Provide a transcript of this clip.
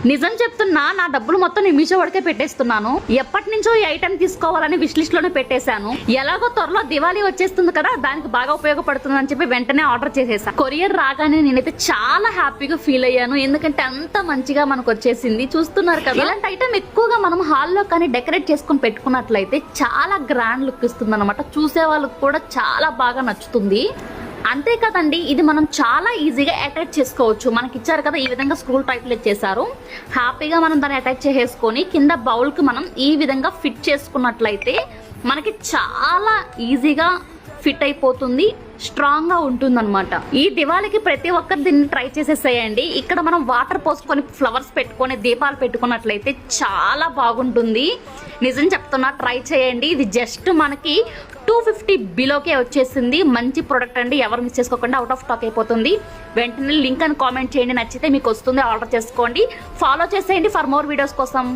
నిజం చెప్తున్నా, నా డబ్బులు మొత్తం నేను మీషో వరకే పెట్టేస్తున్నాను. ఎప్పటి నుంచో ఈ ఐటమ్ తీసుకోవాలని విష్ లిస్ట్ లోనే పెట్టేశాను. ఎలాగో త్వరలో దివాళీ వచ్చేస్తుంది కదా, దానికి బాగా ఉపయోగపడుతుంది అని చెప్పి వెంటనే ఆర్డర్ చేసేసాను. కొరియర్ రాగానే నేనైతే చాలా హ్యాపీగా ఫీల్ అయ్యాను, ఎందుకంటే అంత మంచిగా మనకు వచ్చేసింది. చూస్తున్నారు కదా, ఇలాంటి ఐటమ్ ఎక్కువగా మనం హాల్లో కానీ డెకరేట్ చేసుకుని పెట్టుకున్నట్లయితే చాలా గ్రాండ్ లుక్ ఇస్తుంది అనమాట. చూసే వాళ్ళకి కూడా చాలా బాగా నచ్చుతుంది. అంతే కదండి, ఇది మనం చాలా ఈజీగా అటాచ్ చేసుకోవచ్చు. మనకి ఇచ్చారు కదా, ఈ విధంగా స్క్రూ టైప్లో ఇచ్చేసారు. హ్యాపీగా మనం దాన్ని అటాచ్ చేసేసుకొని కింద బౌల్కి మనం ఈ విధంగా ఫిట్ చేసుకున్నట్లయితే మనకి చాలా ఈజీగా ఫిట్ అయిపోతుంది, స్ట్రాంగ్ గా ఉంటుంది అనమాట. ఈ దివాళీకి ప్రతి ఒక్కరు దీన్ని ట్రై చేసేసేయండి. ఇక్కడ మనం వాటర్ పోసుకొని ఫ్లవర్స్ పెట్టుకొని దీపాలు పెట్టుకున్నట్లయితే చాలా బాగుంటుంది. నిజం చెప్తున్నా, ట్రై చేయండి. ఇది జస్ట్ మనకి 250 బిలోకే వచ్చేసింది. మంచి ప్రోడక్ట్ అండి, ఎవరు మిస్ చేసుకోకుండా. అవుట్ ఆఫ్ స్టాక్ అయిపోతుంది. వెంటనే లింక్ అని కామెంట్ చేయండి, నచ్చితే మీకు వస్తుంది, ఆర్డర్ చేసుకోండి. ఫాలో చేసేయండి ఫర్ మోర్ వీడియోస్ కోసం.